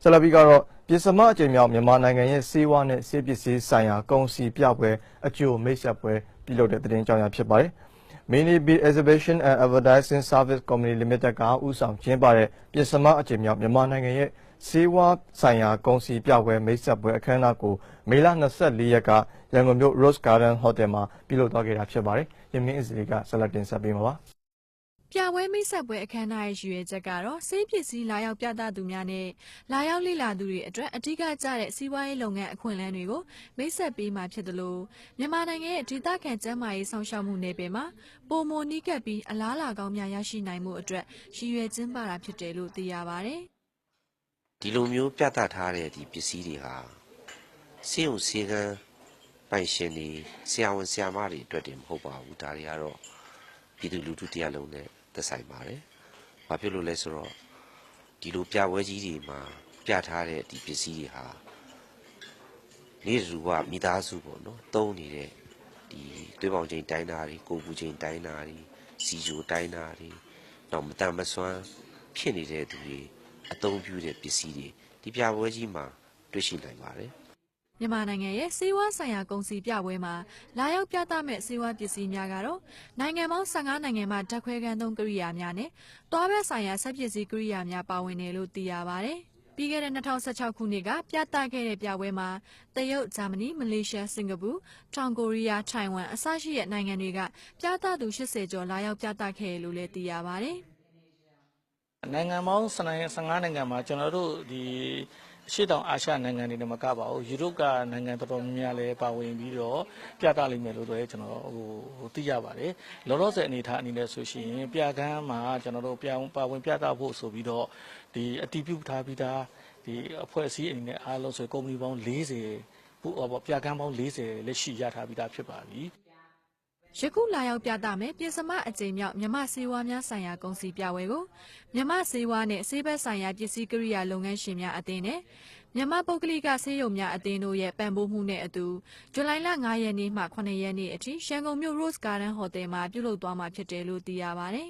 ဆလဘီကတော့ပြည်စမအကြိမ်မြောက်မြန်မာနိုင်ငံရဲ့စေဝါနဲ့ဆေးပစ္စည်းဆိုင်ရာကုန်စည်ပြပွဲအကျိုးမိတ်ဆက်ပွဲပြုလုပ်တဲ့သတင်းကြောင်းရဖြစ်ပါတယ်။ Mini Beat Exhibition and Advertising Service Company Limited ကဦးဆောင်ကျင်းပတဲ့ပြည်စမအကြိမ်မြောက်မြန်မာနိုင်ငံရဲ့စေဝါဆိုင်ရာကုန်စည်ပြပွဲမိတ်ဆက်ပွဲအခမ်းအနားကိုမေလ24ရက်ကရန်ကုန်မြို့ Rose Garden Hotel မှာပြုလုပ်သွားခဲ့တာဖြစ်ပါတယ်။ရမင်းအစလီကဆက်လက်တင်ဆက်ပေးမှာပါ။ပြပွဲမိတ်ဆက်ပွဲအခမ်းအနားရဲ့ရည်ရွယ်ချက်ကတော့ဆေးပစ္စည်းလာရောက်ပြသသူများနဲ့လာရောက်လေ့လာသူတွေအတွက်အထူးကျတဲ့စီးပွားရေးလုပ်ငန်းအခွင့်အလမ်းတွေကိုမိတ်ဆက်ပေးမှာဖြစ်တယ်လို့မြန်မာနိုင်ငံရဲ့ဒေသခံကျန်းမာရေးဆောင်ရှောက်မှုနယ်ပယ်မှာပုံမနီးကပ်ပြီးအလားအလာကောင်းများရရှိနိုင်မှုအတွက်ရည်ရွယ်ကျင်းပတာဖြစ်တယ်လို့သိရပါတယ်။ဒီလိုမျိုးပြသထားတဲ့ဒီပစ္စည်းတွေဟာဆေးရုံဆေးခန်းပိုင်ရှင်တွေဆရာဝန်ဆရာမတွေအတွက်တင်မဟုတ်ပါဘူး။ဒါတွေကတော့ပြည်သူလူထုတရားလုံးနဲ့သက်ဆိုင်ပါတယ်။ဘာဖြစ်လို့လဲဆိုတော့ဒီလိုပြပွဲကြီးတွေမှာပြထားတဲ့ဒီပစ္စည်းတွေဟာနေ့တူကမိသားစုပေါ့နော်သုံးနေတဲ့ဒီသွေးပေါင်ချိန်တိုင်းတာတွေကိုယ်ပူချိန်တိုင်းတာတွေစီဂျိုတိုင်းတာတွေတော့မတန်မစွမ်းဖြစ်နေတဲ့သူတွေအသုံးပြုတဲ့ပစ္စည်းတွေဒီပြပွဲကြီးမှာတွေ့ရှိနိုင်ပါတယ်မြန်မာနိုင်ငံရဲ့စေဝါဆိုင်ရာကုန်စည်ပြပွဲမှာလာရောက်ပြသမဲ့စေဝါပစ္စည်းများကတော့နိုင်ငံပေါင်း15နိုင်ငံမှဓာတ်ခွဲခန်းသုံးကိရိယာများနဲ့သွားဘက်ဆိုင်ရာဆက်ပစ္စည်းကိရိယာများပါဝင်တယ်လို့သိရပါတယ်။ပြီးခဲ့တဲ့2016ခုနှစ်ကပြသခဲ့တဲ့ပြပွဲမှာတရုတ်၊ဂျာမနီ၊မလေးရှား၊စင်ကာပူ၊တောင်ကိုရီးယား၊ထိုင်ဝမ်အစရှိတဲ့နိုင်ငံတွေကပြသသူ80ကျော်လာရောက်ပြသခဲ့လို့လည်းသိရပါတယ်။နိုင်ငံပေါင်း15နိုင်ငံမှာကျွန်တော်တို့ဒီရှေ့တောင်အာရှနိုင်ငံတွေနဲ့မကပါဘူးယူရိုပကနိုင်ငံတော်တော်များများလည်းပါဝင်ပြီးတော့ပြသလိမ့်မယ်လို့လည်းကျွန်တော်သိရပါတယ်လောလောဆယ်အနေထားအနေနဲ့ဆိုရှင်ပြကန်းမှာကျွန်တော်တို့ပါဝင်ပြသဖို့ဆိုပြီးတော့ဒီအတည်ပြုထားပြီးသားဒီအဖွဲ့အစည်းအနေနဲ့အားလုံးဆိုကုမ္ပဏီပေါင်း40ပြကန်းပေါင်း40လက်ရှိရထားပြီးသားဖြစ်ပါပြီယခုလာရောက်ပြသမယ်ပြင်စမအကြိမ်မြောက်မြမစေဝါများဆိုင်ရာကုန်စည်ပြပွဲကိုမြမစေဝါနဲ့ဆေးဘက်ဆိုင်ရာပစ္စည်းကိရိယာလုပ်ငန်းရှင်များအသင်းနဲ့မြမပုဂ္ဂလိကဆေးရုံများအသင်းတို့ရဲ့ပံ့ပိုးမှုနဲ့အတူဇူလိုင်လ9ရက်နေ့မှ9ရက်နေ့အထိရန်ကုန်မြို့ Rose Garden Hotel မှာပြုလုပ်သွားမှာဖြစ်တယ်လို့သိရပါတယ်